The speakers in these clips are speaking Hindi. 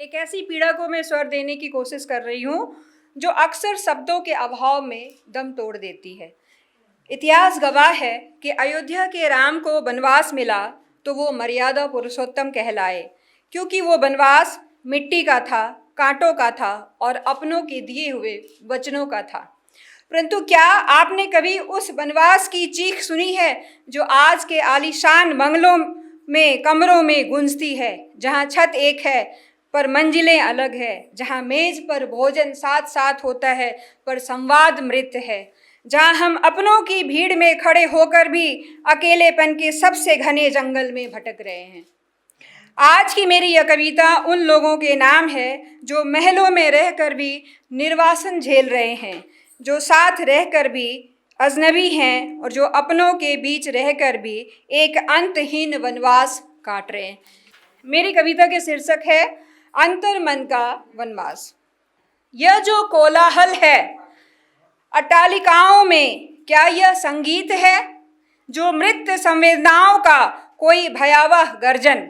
एक ऐसी पीड़ा को मैं स्वर देने की कोशिश कर रही हूँ जो अक्सर शब्दों के अभाव में दम तोड़ देती है। इतिहास गवाह है कि अयोध्या के राम को वनवास मिला तो वो मर्यादा पुरुषोत्तम कहलाए, क्योंकि वो वनवास मिट्टी का था, कांटों का था और अपनों के दिए हुए वचनों का था। परंतु क्या आपने कभी उस वनवास की चीख सुनी है जो आज के आलीशान बंगलों में कमरों में गूंजती है, जहाँ छत एक है पर मंजिलें अलग है, जहाँ मेज पर भोजन साथ साथ होता है पर संवाद मृत है, जहाँ हम अपनों की भीड़ में खड़े होकर भी अकेलेपन के सबसे घने जंगल में भटक रहे हैं। आज की मेरी यह कविता उन लोगों के नाम है जो महलों में रहकर भी निर्वासन झेल रहे हैं, जो साथ रहकर भी अजनबी हैं और जो अपनों के बीच रहकर भी एक अंतहीन वनवास काट रहे हैं। मेरी कविता के शीर्षक है अंतर्मन का वनवास। यह जो कोलाहल है अट्टालिकाओं में, क्या यह संगीत है? जो मृत संवेदनाओं का कोई भयावह गर्जन,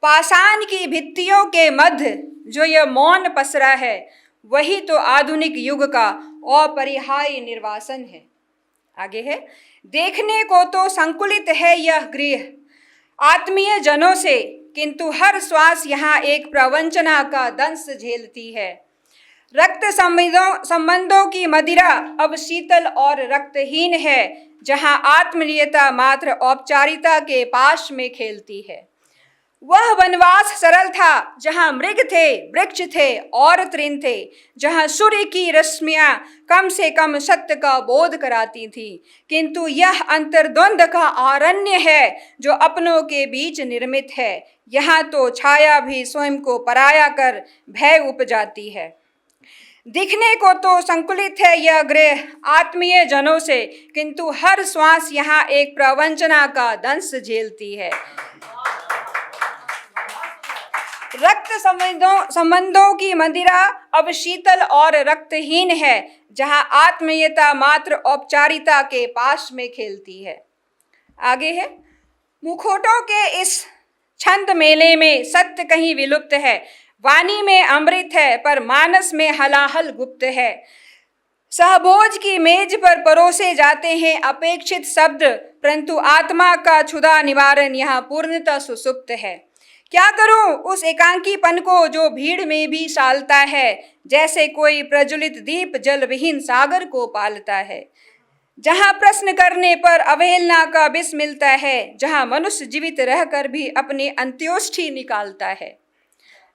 पाषाण की भित्तियों के मध्य जो यह मौन पसरा है, वही तो आधुनिक युग का अपरिहार्य निर्वासन है। आगे है, देखने को तो संकुलित है यह गृह आत्मीय जनों से, किंतु हर श्वास यहाँ एक प्रवंचना का दंश झेलती है। रक्त संबंधों की मदिरा अब शीतल और रक्तहीन है, जहाँ आत्मीयता मात्र औपचारिकता के पाश में खेलती है। वह वनवास सरल था जहाँ मृग थे, वृक्ष थे और तृण थे, जहाँ सूर्य की रश्मियाँ कम से कम सत्य का बोध कराती थी, किंतु यह अंतर्द्वंद का आरण्य है जो अपनों के बीच निर्मित है। यहाँ तो छाया भी स्वयं को पराया कर भय उपजाती है। दिखने को तो संकुलित है यह गृह आत्मीय जनों से, किंतु हर श्वास यहाँ एक प्रवंचना का दंश झेलती है। रक्त संबंधों की मंदिरा अब शीतल और रक्तहीन है, जहाँ आत्मीयता मात्र औपचारिकता के पास में खेलती है। आगे है, मुखौटों के इस छंद मेले में सत्य कहीं विलुप्त है, वाणी में अमृत है पर मानस में हलाहल गुप्त है। सहभोज की मेज पर परोसे जाते हैं अपेक्षित शब्द, परंतु आत्मा का क्षुधा निवारण यहाँ पूर्णतः सुसुप्त है। क्या करूं उस एकांकीपन को जो भीड़ में भी सालता है, जैसे कोई प्रज्वलित दीप जल विहीन सागर को पालता है, जहां प्रश्न करने पर अवहेलना का विष मिलता है, जहां मनुष्य जीवित रहकर भी अपनी अंत्योष्ठि निकालता है।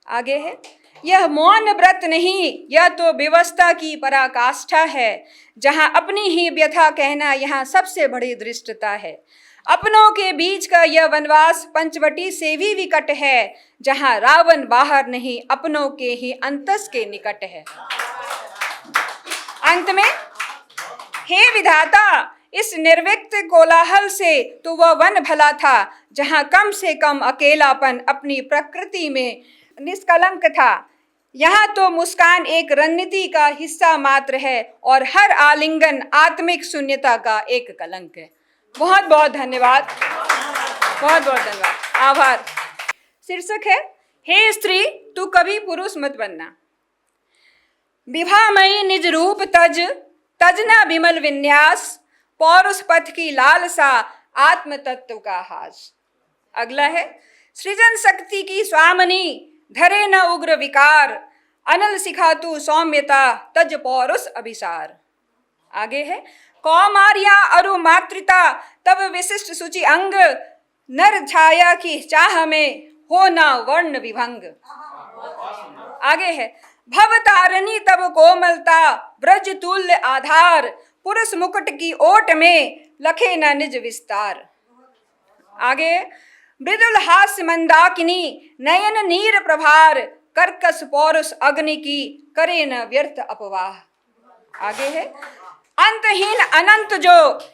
आगे है, यह मौन व्रत नहीं, यह तो व्यवस्था की पराकाष्ठा है, जहां अपनी ही व्यथा कहना यहाँ सबसे बड़ी दृष्टता है। अपनों के बीच का यह वनवास पंचवटी से भी विकट है, जहां रावण बाहर नहीं अपनों के ही अंतस के निकट है। अंत में, हे विधाता, इस निर्व्यक्त कोलाहल से तो वह वन भला था जहां कम से कम अकेलापन अपनी प्रकृति में निष्कलंक था। यहाँ तो मुस्कान एक रणनीति का हिस्सा मात्र है और हर आलिंगन आत्मिक शून्यता का एक कलंक है। बहुत बहुत धन्यवाद, बहुत बहुत धन्यवाद, आभार। शीर्षक है, हे स्त्री तू कभी पुरुष मत बनना। विभामयी निज रूप तज, तजना विमल विन्यास, पौरुष पथ की लालसा, आत्म तत्व का हास। अगला है, सृजन शक्ति की स्वामिनी, धरे न उग्र विकार, अनल सिखा तू सौम्यता, तज पौरुष अभिसार। आगे है, कौमार्या अरु मातृता तब विशिष्ट सूचि अंग, नर छाया की चाह में हो न वर्ण विभंग। आगे है, भवतारिणी तब कोमलता, ब्रज तुल्य आधार, पुरुष मुकुट की ओट में लखे न निज विस्तार। आगे, मृदुल हास्य मंदाकिनी, नयन नीर प्रभार, कर्कश पौरुष अग्नि की, करे न व्यर्थ अपवाह। आगे है, अंतहीन अनंत जो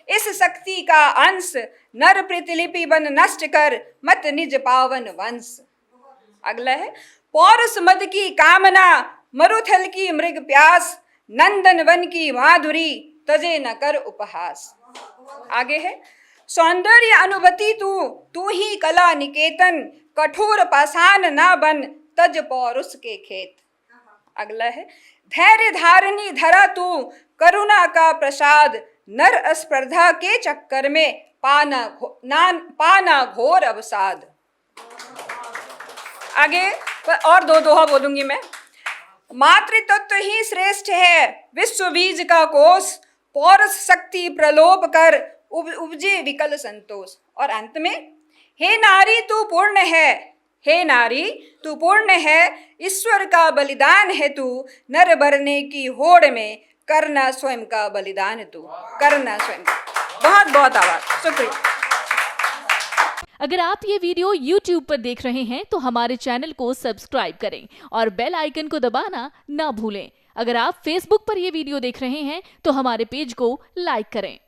इस शक्ति का अंश, नर प्रतिलिपि बन नष्ट कर मत निज पावन वंश। अगला है, पौरुष मद की कामना, मरुथल की मृग प्यास, नंदन वन की माधुरी, तजे न कर उपहास। आगे है, सौंदर्य अनुभूति तू ही कला निकेतन, कठोर पाषाण ना बन, तज पौरुष के खेत। अगला है, धैर्य धारिणी धरा तू करुणा का प्रसाद, नर स्पर्धा के चक्कर में पाना घोर अवसाद। आगे और दो दोहा बोलूंगी मैं। मातृतत्व ही श्रेष्ठ है विश्व बीज का कोष, पौरुष शक्ति प्रलोभ कर उपजे विकल संतोष। और अंत में, हे नारी तू पूर्ण है, हे नारी तू पूर्ण है, ईश्वर का बलिदान है तू, नर भरने की होड़ में करना स्वयं का बलिदान तू, करना स्वयं का। बहुत बहुत आभार, शुक्रिया। अगर आप ये वीडियो YouTube पर देख रहे हैं तो हमारे चैनल को सब्सक्राइब करें और बेल आइकन को दबाना ना भूलें। अगर आप Facebook पर ये वीडियो देख रहे हैं तो हमारे पेज को लाइक करें।